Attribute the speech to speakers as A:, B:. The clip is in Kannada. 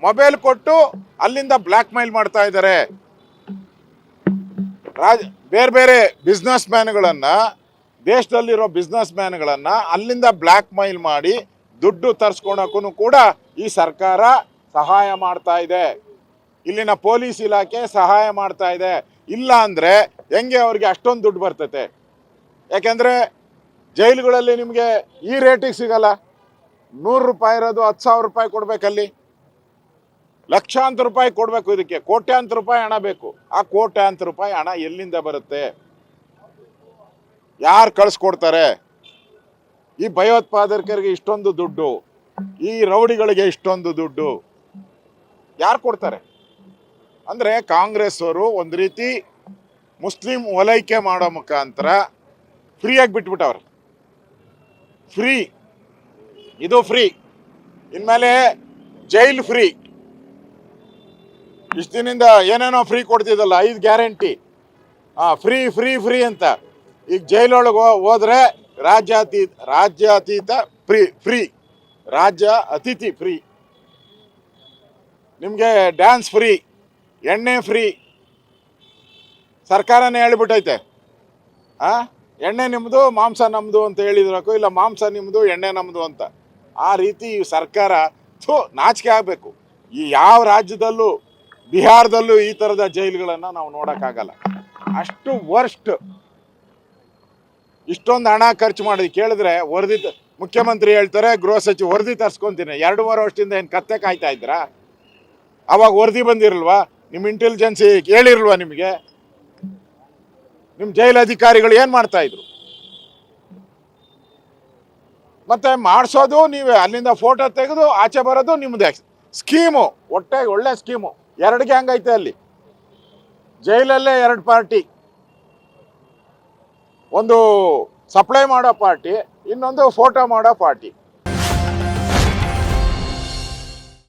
A: ಮೊಬೈಲ್ ಕೊಟ್ಟು ಅಲ್ಲಿಂದ ಬ್ಲ್ಯಾಕ್ ಮೇಲ್ ಮಾಡ್ತಾ ಇದ್ದಾರೆ. ಬೇರೆ ಬೇರೆ ಬಿಸ್ನೆಸ್ ಮ್ಯಾನ್ಗಳನ್ನು, ದೇಶದಲ್ಲಿರೋ ಬಿಸ್ನೆಸ್ ಮ್ಯಾನ್ಗಳನ್ನು ಅಲ್ಲಿಂದ ಬ್ಲ್ಯಾಕ್ ಮೇಲ್ ಮಾಡಿ ದುಡ್ಡು ತರಿಸ್ಕೊಳಕ್ಕೂ ಕೂಡ ಈ ಸರ್ಕಾರ ಸಹಾಯ ಮಾಡ್ತಾ ಇದೆ. ಇಲ್ಲಿನ ಪೊಲೀಸ್ ಇಲಾಖೆ ಸಹಾಯ ಮಾಡ್ತಾ ಇದೆ. ಇಲ್ಲ ಅಂದರೆ ಹೆಂಗೆ ಅವ್ರಿಗೆ ಅಷ್ಟೊಂದು ದುಡ್ಡು ಬರ್ತೈತೆ? ಯಾಕೆಂದರೆ ಜೈಲುಗಳಲ್ಲಿ ನಿಮಗೆ ಈ ರೇಟಿಗೆ ಸಿಗಲ್ಲ. 100 ರೂಪಾಯಿ ಇರೋದು 10,000 ರೂಪಾಯಿ ಕೊಡಬೇಕಲ್ಲಿ. ಲಕ್ಷಾಂತರ ರೂಪಾಯಿ ಕೊಡಬೇಕು. ಇದಕ್ಕೆ ಕೋಟ್ಯಾಂತರ ರೂಪಾಯಿ ಹಣ ಬೇಕು. ಆ ಕೋಟ್ಯಾಂತರ ರೂಪಾಯಿ ಹಣ ಎಲ್ಲಿಂದ ಬರುತ್ತೆ? ಯಾರು ಕಳಿಸ್ಕೊಡ್ತಾರೆ? ಈ ಭಯೋತ್ಪಾದಕರಿಗೆ ಇಷ್ಟೊಂದು ದುಡ್ಡು, ಈ ರೌಡಿಗಳಿಗೆ ಇಷ್ಟೊಂದು ದುಡ್ಡು ಯಾರು ಕೊಡ್ತಾರೆ? ಅಂದರೆ ಕಾಂಗ್ರೆಸ್ ಅವರು ಒಂದು ರೀತಿ ಮುಸ್ಲಿಂ ಓಲೈಕೆ ಮಾಡೋ ಮುಖಾಂತರ ಫ್ರೀಯಾಗಿ ಬಿಟ್ಬಿಟ್ಟವ್ರೆ. ಫ್ರೀ, ಇದು ಫ್ರೀ, ಇನ್ಮೇಲೆ ಜೈಲ್ ಫ್ರೀ. ಇಷ್ಟು ದಿನದಿಂದ ಏನೇನೋ ಫ್ರೀ ಕೊಡ್ತಿದ್ದಲ್ಲ, 5 ಗ್ಯಾರಂಟಿ, ಫ್ರೀ ಫ್ರೀ ಫ್ರೀ ಅಂತ. ಈಗ ಜೈಲೊಳಗೆ ಹೋದ್ರೆ ರಾಜ್ಯಾತೀತ ಫ್ರೀ, ರಾಜ್ಯ ಅತಿಥಿ ಫ್ರೀ, ನಿಮಗೆ ಡ್ಯಾನ್ಸ್ ಫ್ರೀ, ಎಣ್ಣೆ ಫ್ರೀ. ಸರ್ಕಾರನೇ ಹೇಳಿಬಿಟ್ಟೈತೆ, ಎಣ್ಣೆ ನಿಮ್ಮದು ಮಾಂಸ ನಮ್ಮದು ಅಂತ ಹೇಳಿದ್ರಕ್ಕೂ, ಇಲ್ಲ ಮಾಂಸ ನಿಮ್ಮದು ಎಣ್ಣೆ ನಮ್ಮದು ಅಂತ. ಆ ರೀತಿ ಸರ್ಕಾರ ನಾಚಿಕೆ ಆಗಬೇಕು. ಈ ಯಾವ ರಾಜ್ಯದಲ್ಲೂ, ಬಿಹಾರದಲ್ಲೂ ಈ ಥರದ ಜೈಲುಗಳನ್ನು ನಾವು ನೋಡೋಕ್ಕಾಗಲ್ಲ. ಅಷ್ಟು ವರ್ಸ್ಟ್. ಇಷ್ಟೊಂದು ಹಣ ಖರ್ಚು ಮಾಡಿ ಕೇಳಿದ್ರೆ ವರದಿ, ಮುಖ್ಯಮಂತ್ರಿ ಹೇಳ್ತಾರೆ, ಗೃಹ ಸಚಿವ ವರದಿ ತರಿಸ್ಕೊತೀನಿ. 2.5 ವರ್ಷದಿಂದ ಏನು ಕತ್ತೆ ಕಾಯ್ತಾ ಇದ್ರಾ? ಅವಾಗ ವರದಿ ಬಂದಿರಲ್ವಾ? ನಿಮ್ಮ ಇಂಟೆಲಿಜೆನ್ಸಿ ಹೇಳಿರಲ್ವಾ ನಿಮಗೆ? ನಿಮ್ಮ ಜೈಲು ಅಧಿಕಾರಿಗಳು ಏನು ಮಾಡ್ತಾ ಇದ್ರು? ಮತ್ತೆ ಮಾಡಿಸೋದು ನೀವೇ, ಅಲ್ಲಿಂದ ಫೋಟೋ ತೆಗೆದು ಆಚೆ ಬರೋದು ನಿಮ್ಮದೇ ಸ್ಕೀಮು. ಒಳ್ಳೆ ಸ್ಕೀಮು. 2 ಗ್ಯಾಂಗ್ ಐತೆ ಅಲ್ಲಿ ಜೈಲಲ್ಲೇ. 2 ಪಾರ್ಟಿ, ಒಂದು ಸಪ್ಲೈ ಮಾಡೋ ಪಾರ್ಟಿ, ಇನ್ನೊಂದು ಫೋಟೋ ಮಾಡೋ ಪಾರ್ಟಿ.